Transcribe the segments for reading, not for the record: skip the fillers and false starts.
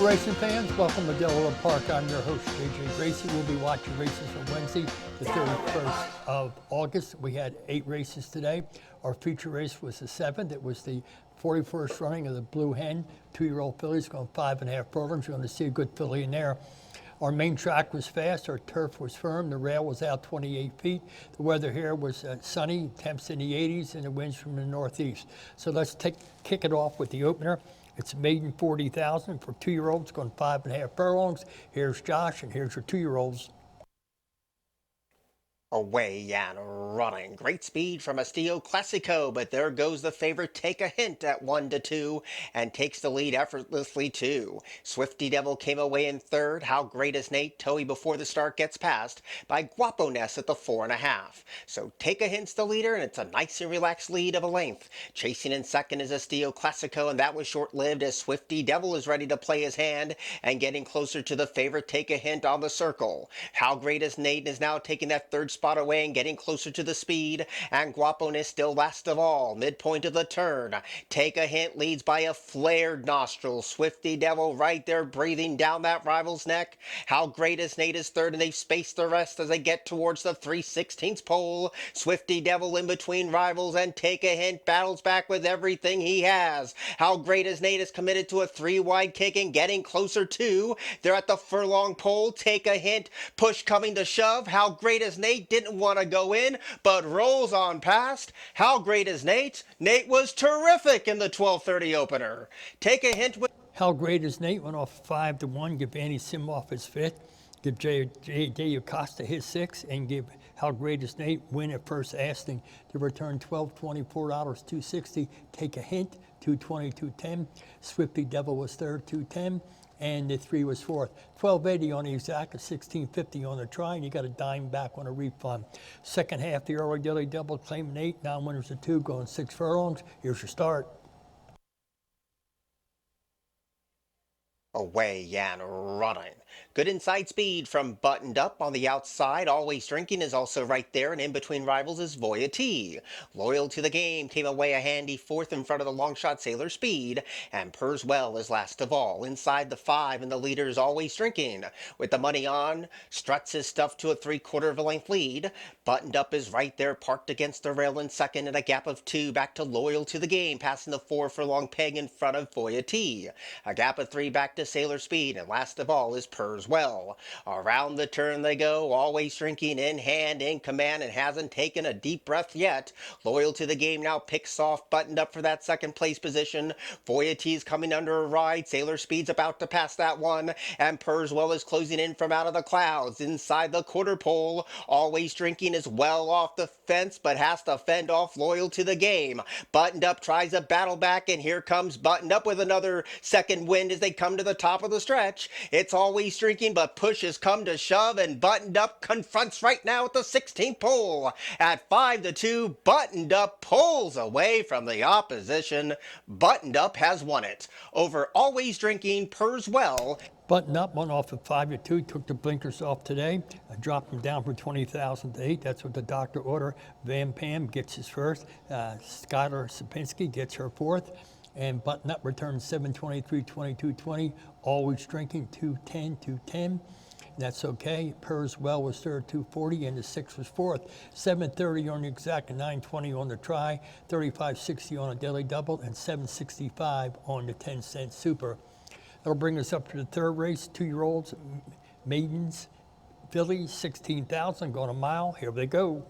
racing fans, welcome to Delaware Park. I'm your host, JJ Gracie. We'll be watching races on Wednesday, the 31st of August. We had 8 races today. Our feature race was the 7th. It was the 41st running of the Blue Hen, 2-year-old fillies going 5.5 furlongs. You're going to see a good filly in there. Our main track was fast, our turf was firm, the rail was out 28 feet. The weather here was sunny, temps in the 80s, and the winds from the northeast. So let's kick it off with the opener. It's maiden 40,000 for 2-year-olds going 5.5 furlongs. Here's Josh, and here's your 2-year-olds. Away and running. Great speed from Estilo Classico, but there goes the favorite Take a Hint at 1-2 and takes the lead effortlessly too. Swifty Devil came away in third. How Great is Nate? Toey before the start gets passed by Guapo Ness at the 4.5. So Take a Hint's the leader, and it's a nice and relaxed lead of a length. Chasing in second is Estilo Classico, and that was short-lived as Swifty Devil is ready to play his hand and getting closer to the favorite Take a Hint on the circle. How Great is Nate is now taking that third spot away and getting closer to the speed, and Guaponess still last of all. Midpoint of the turn. Take a Hint leads by a flared nostril. Swifty Devil right there breathing down that rival's neck. How Great is Nate is third, and they've spaced the rest as they get towards the 3/16 pole. Swifty Devil in between rivals, and Take a Hint battles back with everything he has. How Great is Nate is committed to a 3-wide kick and getting closer too. They're at the furlong pole. Take a Hint, push coming to shove. How Great is Nate didn't want to go in, but rolls on past. How Great is Nate? Nate was terrific in the 12:30 opener. Take a Hint with... How Great is Nate went off 5-1. Give Andy Simoff his 5th. Give J. Acosta his 6th, and give How Great is Nate win at first asking to return $12.24, $2.60. Take a Hint, $2.20, $2.10. Swifty Devil was third, $2.10. And the 3 was fourth. $12.80 on the exact, $16.50 on the try, and you got a dime back on a refund. Second half, the early daily double claiming 8, 9 winners of 2, going 6 furlongs. Here's your start. Away and running. Good inside speed from Buttoned Up on the outside. Always Drinking is also right there, and in between rivals is Voya T. Loyal to the Game came away a handy 4th in front of the long shot Sailor Speed, and Purrs Well is last of all. Inside the 5, and the leader is Always Drinking. With the money on, struts his stuff to a 3/4 of a length lead. Buttoned Up is right there, parked against the rail in second, and a gap of 2 back to Loyal to the Game, passing the 4 furlong peg in front of Voya T. A gap of 3 back to Sailor Speed, and last of all is Purrs Well. Around the turn they go, Always Drinking in hand, in command, and hasn't taken a deep breath yet. Loyal to the Game now picks off Buttoned Up for that second place position. Voya T's coming under a ride. Sailor Speed's about to pass that one, and Purrs Well is closing in from out of the clouds. Inside the quarter pole, Always Drinking is well off the fence, but has to fend off Loyal to the Game. Buttoned Up tries a battle back, and here comes Buttoned Up with another second wind as they come to the top of the stretch. It's Always Drinking, but push has come to shove, and Buttoned Up confronts right now at the 16th pole. At 5-2, Buttoned Up pulls away from the opposition. Buttoned Up has won it over Always Drinking, Purrs Well. Button Up went off at 5-2, took the blinkers off today. I dropped them down from 20,000 to 8. That's what the doctor ordered. Van Pam gets his first. Skylar Sapinski gets her 4th. And Button Up returns 723, 22, 20. Always Drinking 210, 210. That's okay. Purrs Well was third, 240, and the 6 was 4th. 730 on the exact, and 920 on the try, 35.60 on a daily double, and 765 on the 10-cent super. That'll bring us up to the third race. 2-year-olds, maidens, fillies, 16,000, going a mile. Here they go.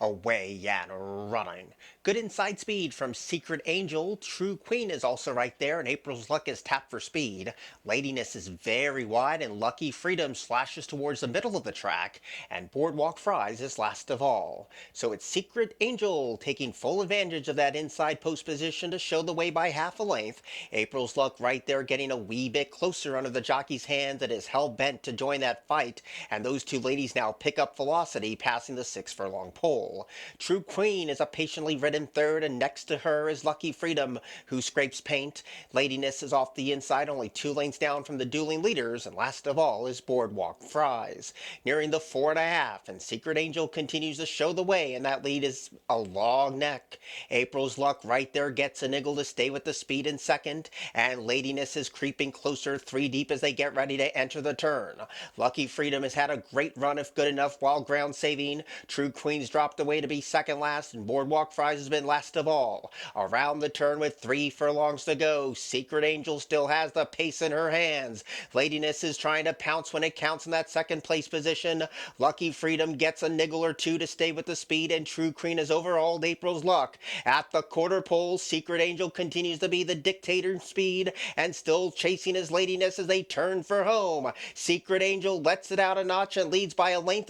Away and running. Good inside speed from Secret Angel. True Queen is also right there, and April's Luck is tapped for speed. Ladiness is very wide, and Lucky Freedom slashes towards the middle of the track, and Boardwalk Fries is last of all. So it's Secret Angel taking full advantage of that inside post position to show the way by half a length. April's Luck right there getting a wee bit closer under the jockey's hand that is hell-bent to join that fight, and those two ladies now pick up velocity passing the 6 furlong pole. pole. True Queen is a patiently ridden third, and next to her is Lucky Freedom, who scrapes paint. Ladiness is off the inside, only 2 lanes down from the dueling leaders, and last of all is Boardwalk Fries. Nearing the 4.5, and Secret Angel continues to show the way, and that lead is a long neck. April's Luck right there gets a niggle to stay with the speed in second, and Ladiness is creeping closer 3 deep as they get ready to enter the turn. Lucky Freedom has had a great run if good enough while ground saving. True Queen's dropped away to be second last, and Boardwalk Fries has been last of all. Around the turn with 3 furlongs to go, Secret Angel still has the pace in her hands. Ladiness is trying to pounce when it counts in that second place position. Lucky Freedom gets a niggle or two to stay with the speed, and True Queen has overhauled April's Luck. At the quarter pole, Secret Angel continues to be the dictator in speed, and still chasing his Ladiness as they turn for home. Secret Angel lets it out a notch and leads by 1.5 lengths.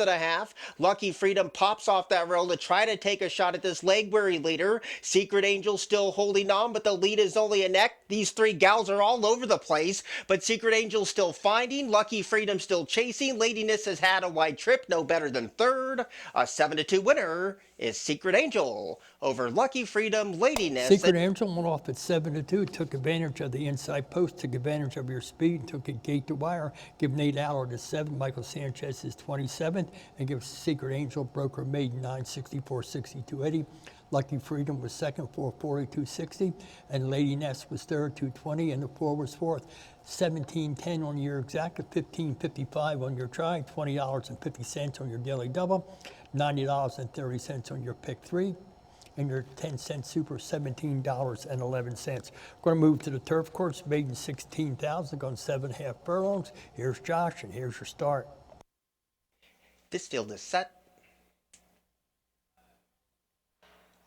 Lucky Freedom pops off that rail to try to take a shot at this leg-weary leader. Secret Angel still holding on, but the lead is only a neck. These 3 gals are all over the place, but Secret Angel still finding. Lucky Freedom still chasing. Ladiness has had a wide trip, no better than third. A 7-2 winner is Secret Angel over Lucky Freedom, Ladiness. Secret Angel went off at 7-2, took advantage of the inside post, took advantage of your speed, and took it gate to wire, give Nate Aller to 7, Michael Sanchez is 27th, and gives Secret Angel Broker Maiden 964.62.80. Lucky Freedom was second, 442.60, and Lady Ness was third, 220, and the 4 was fourth. 17.10 on your exact, 15.55 on your try, $20.50 on your daily double, $90.30 on your pick 3, and your 10-cent super, $17.11. We're going to move to the turf course, maiden 16,000, going 7.5 furlongs. Here's Josh, and here's your start. This field is set.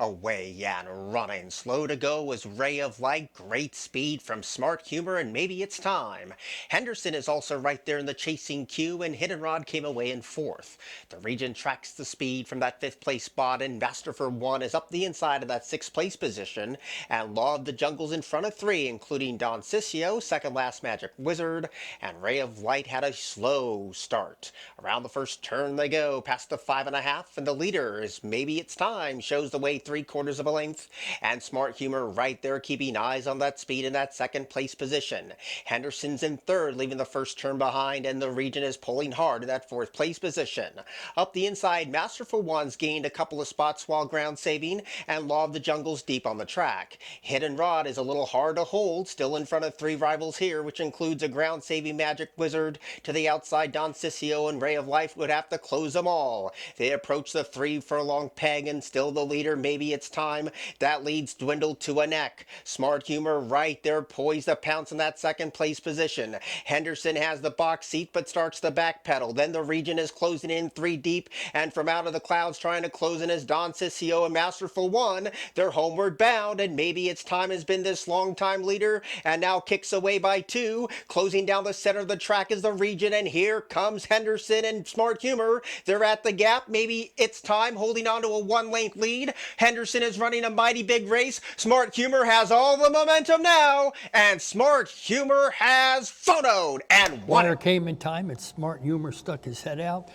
Away and running. Slow to go was Ray of Light. Great speed from Smart Humor, and maybe it's time. Henderson is also right there in the chasing queue, and Hit and Rod came away in 4th. The region tracks the speed from that 5th place spot, and Master for 1 is up the inside of that 6th place position. And Law of the Jungle's in front of 3, including Don Ciccio, second last Magic Wizard, and Ray of Light had a slow start. Around the first turn they go, past the 5.5, and the leader is Maybe It's Time, shows the way 3/4 of a length, and Smart Humor right there keeping eyes on that speed in that 2nd place position. Henderson's in 3rd, leaving the first turn behind, and the region is pulling hard in that 4th place position. Up the inside, Master for One's gained a couple of spots while ground saving, and Law of the Jungle's deep on the track. Hit and Rod is a little hard to hold, still in front of 3 rivals here, which includes a ground saving Magic Wizard. To the outside, Don Ciccio and Ray of Life would have to close them all. They approach the 3 furlong peg, and still the leader, Maybe It's Time. That lead's dwindled to a neck. Smart Humor right there poised to pounce in that 2nd place position. Henderson has the box seat but starts the back pedal. Then the region is closing in 3 deep, and from out of the clouds trying to close in is Don Ciccio and Master for 1. They're homeward bound, and Maybe It's Time has been this long time leader and now kicks away by 2. Closing down the center of the track is the region, and here comes Henderson and Smart Humor. They're at the gap. Maybe It's Time holding on to a 1-length lead. Henderson is running a mighty big race. Smart Humor has all the momentum now, and Smart Humor has photoed and won. Wire came in time, and Smart Humor stuck his head out.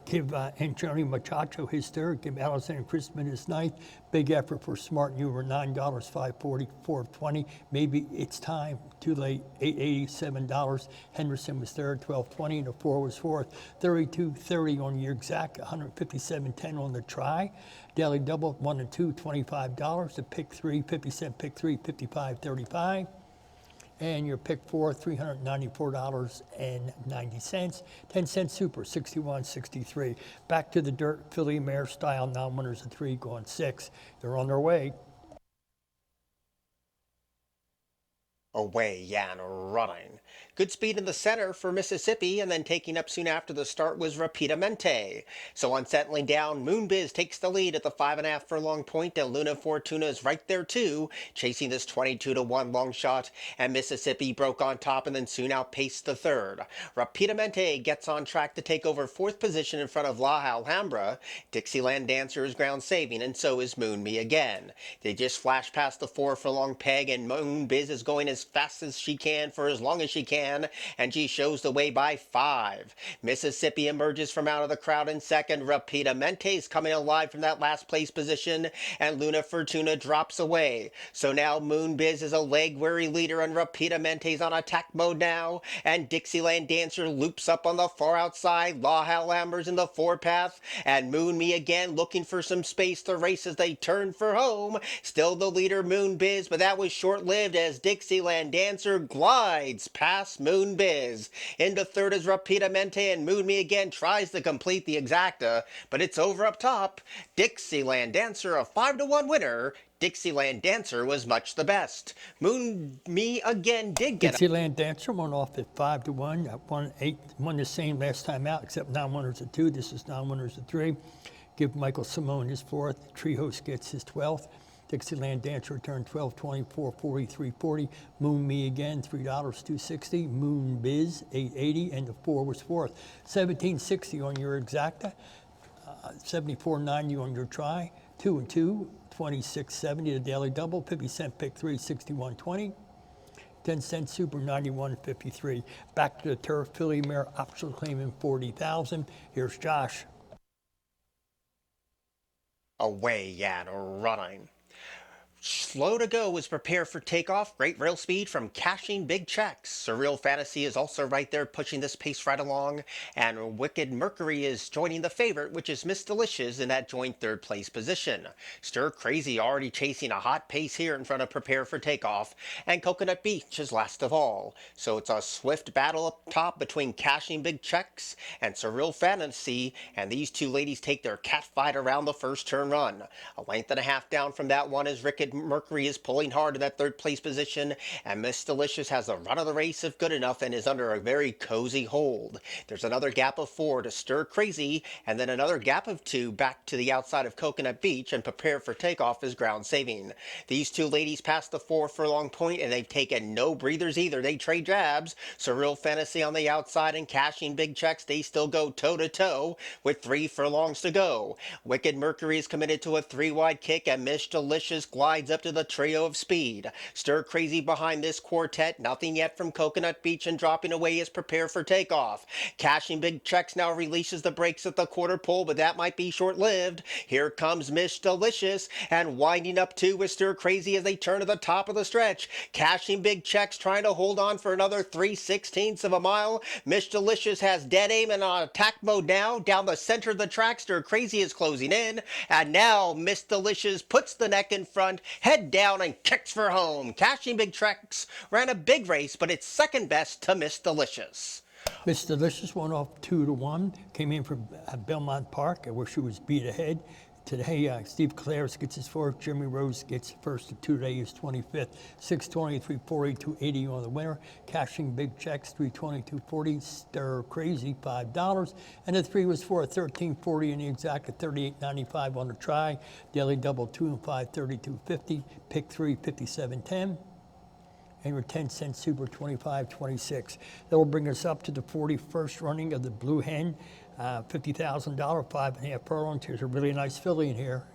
Give Antonio Machacho his 3rd, give Alexander Crispin his 9th. Big effort for Smart Humor, $9, $5.40, $4.20. Maybe It's Time, too late, $8.87. Henderson was 3rd, $12.20, and the 4 was 4th. 32.30 on your exact, $157.10 on the try. Daily double, 1 and 2, $25. The pick 3, 50-cent pick 3, $55.35. And your pick 4, $394.90. 10-cent super, $61.63. Back to the dirt, filly mare style, non-winners of 3, going 6. They're on their way. Away and running. Good speed in the center for Mississippi, and then taking up soon after the start was Rapidamente. So on settling down, Moonbiz takes the lead at the 5.5 furlong point, and Luna Fortuna is right there too, chasing this 22-1 long shot, and Mississippi broke on top and then soon outpaced the 3rd. Rapidamente gets on track to take over 4th position in front of La Alhambra. Dixieland Dancer is ground saving, and so is Moon Me again. They just flash past the 4 furlong peg, and Moonbiz is going as fast as she can for as long as she she can, and she shows the way by 5. Mississippi emerges from out of the crowd in second. Rapidamente coming alive from that last place position, and Luna Fortuna drops away. So now Moonbiz is a leg-weary leader, and Rapidamente's on attack mode now, and Dixieland Dancer loops up on the far outside. Law Hal Amber's in the forepath, and Moon Me again looking for some space to race as they turn for home. Still the leader, Moonbiz, but that was short-lived as Dixieland Dancer glides past Moonbiz. Into third is Rapidamente, and Moon Me again tries to complete the exacta, but it's over up top. Dixieland Dancer, a 5-1 winner. Dixieland Dancer was much the best. Moon Me again did get Dixieland Dancer went off at 5-1. Won the same last time out, except non-winners of 2. This is non-winners of 3. Give Michael Simone his 4th. Trejos gets his 12th. Dixieland Dancer returned 12.24, 43.40. Moon Me again, $3, $2.60. Moon Biz, $8.80, and the 4 was 4th. $17.60 on your exacta. $74.90 on your try. 2 and 2. $26.70 the daily double. 50-cent pick 3, $61.20. 10-cent super 91.53. Back to the turf. Philly Mare optional claiming 40,000. Here's Josh. away and running. Slow to go is prepare for takeoff. Great rail speed from cashing big checks. Surreal Fantasy is also right there pushing this pace right along. And Wicked Mercury is joining the favorite, which is Miss Delicious in that joint third place position. Stir Crazy already chasing a hot pace here in front of Prepare for Takeoff. And Coconut Beach is last of all. So it's a swift battle up top between cashing big checks and Surreal Fantasy. And these two ladies take their cat fight around the first turn run. A length and a half down from that one is Wicked Mercury is pulling hard in that third place position, and Miss Delicious has the run of the race if good enough and is under a very cozy hold. There's another gap of 4 to Stir Crazy, and then another gap of 2 back to the outside of Coconut Beach, and Prepare for Takeoff is ground saving. These two ladies passed the 4 furlong point, and they've taken no breathers either. They trade jabs. Surreal Fantasy on the outside and cashing big checks. They still go toe-to-toe with 3 furlongs to go. Wicked Mercury is committed to a 3-wide kick, and Miss Delicious glides up to the trio of speed. Stir Crazy behind this quartet. Nothing yet from Coconut Beach, and dropping away is Prepare for Takeoff. Cashing big checks now releases the brakes at the quarter pole, but that might be short-lived. Here comes Miss Delicious, and winding up too with Stir Crazy as they turn to the top of the stretch. Cashing big checks trying to hold on for another 3/16 of a mile. Miss Delicious has dead aim and on attack mode now. Down the center of the track, Stir Crazy is closing in, and now Miss Delicious puts the neck in front, head down, and kicks for home. Cashing big checks ran a big race, but it's second best to Miss Delicious. Miss Delicious went off 2-1. Came in from Belmont Park, where she was beat ahead. Today, Steve Clares gets his 4th. Jimmy Rose gets first. Today is 25th. 620, 340, 280 on the winner. Cashing big checks, 320, 240. Stir Crazy, $5. And the 3 was for 1340 in the exact at 38.95 on the try. Daily double 2 and 5, 32.50. Pick 3, 57.10. And your 10-cent super, 25.26. That will bring us up to the 41st running of the Blue Hen. $50,000, 5.5 furlongs. Here's a really nice filly in here.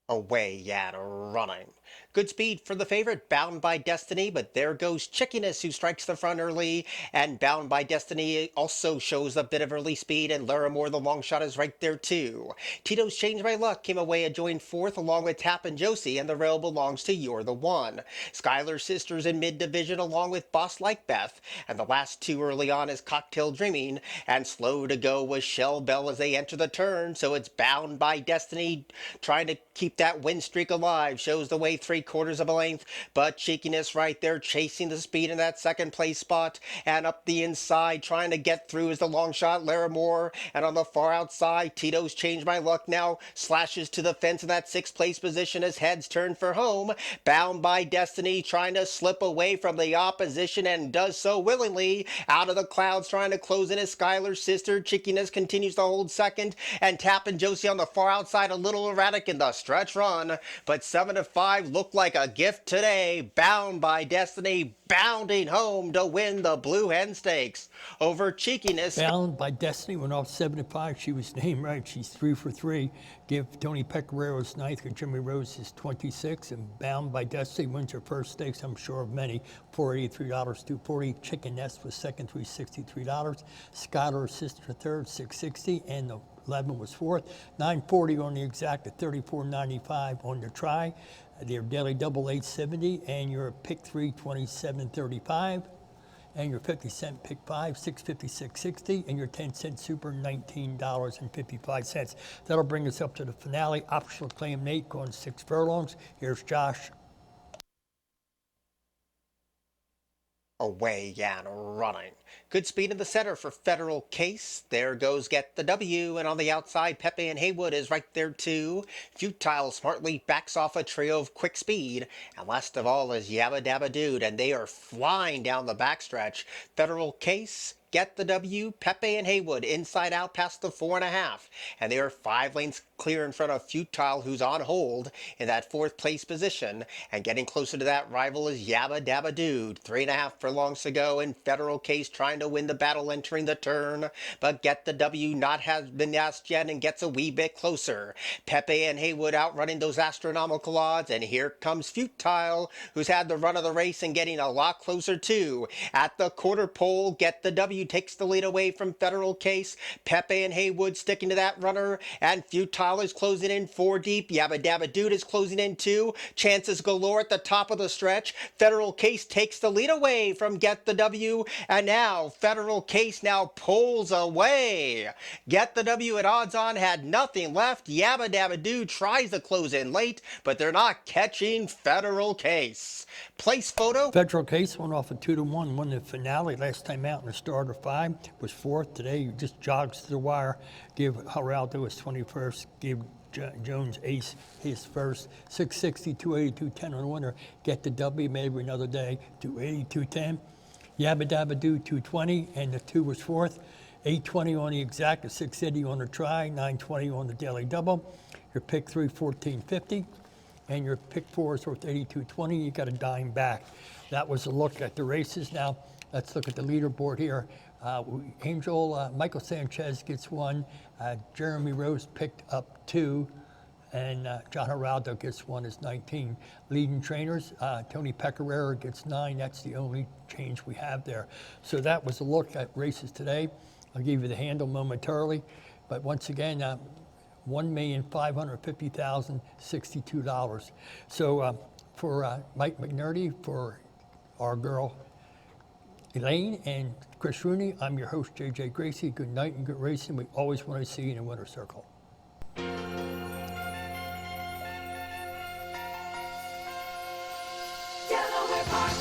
Away and running. Good speed for the favorite, Bound by Destiny, but there goes Chickiness, who strikes the front early, and Bound by Destiny also shows a bit of early speed, and Larimore, the long shot, is right there too. Tito's Change My Luck came away a joint 4th, along with Tap and Josie, and the rail belongs to You're the One. Skylar Sisters in mid-division, along with Boss Like Beth, and the last 2 early on is Cocktail Dreaming, and slow to go was Shell Bell as they enter the turn, so it's Bound by Destiny trying to keep that win streak alive, shows the way 3/4 of a length, but Cheekiness right there chasing the speed in that second place spot, and up the inside trying to get through is the long shot Larimore, and on the far outside Tito's Change My Luck now slashes to the fence in that 6th place position as heads turn for home. Bound by Destiny trying to slip away from the opposition, and does so willingly. Out of the clouds trying to close in his Skylar's sister. Cheekiness continues to hold second, and Tap and Josie on the far outside a little erratic in the stretch. stretch run, but 7 to 5 looked like a gift today. Bound by Destiny, bounding home to win the Blue Hen Stakes. Over cheekiness. Bound by Destiny went off 7 to 5. She was named right. She's 3 for 3. Give Tony Pecoraro's 9th and Jimmy Rose his 26. And Bound by Destiny wins her first stakes, I'm sure of many. $483, $240. Chicken Nest was second, $363. Skylar Sister third, $660. And the 11 was fourth. $940 on the exact at $34.95 on the try. Their daily double $870, and your pick 3 $27.35, and your 50-cent pick 5 $656.60, and your 10-cent super $19.55. That'll bring us up to the finale. Optional claim Nate going 6 furlongs. Here's Josh. Away and running. Good speed in the center for Federal Case. There goes Get the W. And on the outside, Pepe and Haywood is right there too. Futile smartly backs off a trio of quick speed. And last of all is Yabba Dabba Dude. And they are flying down the backstretch. Federal Case, Get the W, Pepe and Haywood inside out past the 4.5. And they are 5 lanes clear in front of Futile, who's on hold in that 4th place position. And getting closer to that rival is Yabba Dabba Dude. 3.5 furlongs to go, and Federal Case trying to win the battle entering the turn. But Get the W not has been asked yet and gets a wee bit closer. Pepe and Haywood outrunning those astronomical odds. And here comes Futile, who's had the run of the race and getting a lot closer too. At the quarter pole, Get the W takes the lead away from Federal Case. Pepe and Haywood sticking to that runner, and Futile is closing in 4 deep. Yabba Dabba Dude is closing in 2. Chances galore at the top of the stretch. Federal Case takes the lead away from Get the W, and now Federal Case now pulls away. Get the W at odds on had nothing left. Yabba Dabba Dude tries to close in late, but they're not catching Federal Case. Place photo. Federal Case went off a 2-1, won the finale last time out in the starter 5, was 4th. Today he just jogs to the wire. Give Geraldo his 21st, give Jones Ace his first. 660, 280, 210 on the winner. Get the W, maybe another day. 280, 210. Yabba Dabba Dude 220, and the 2 was 4th. 820 on the exact, 680 on the try, 920 on the daily double. Your pick 3, 1450. And your pick 4 is worth 82.20. You got a dime back. That was a look at the races. Now let's look at the leaderboard here. Michael Sanchez gets 1. Jeremy Rose picked up 2. And John Geraldo gets 1 is 19. Leading trainers, Tony Pecoraro gets 9. That's the only change we have there. So that was a look at races today. I'll give you the handle momentarily. But once again, $1,550,062. So for Mike McNerney, for our girl Elaine and Chris Rooney, I'm your host, JJ Gracie. Good night and good racing. We always want to see you in a winner's circle. Delaware Park.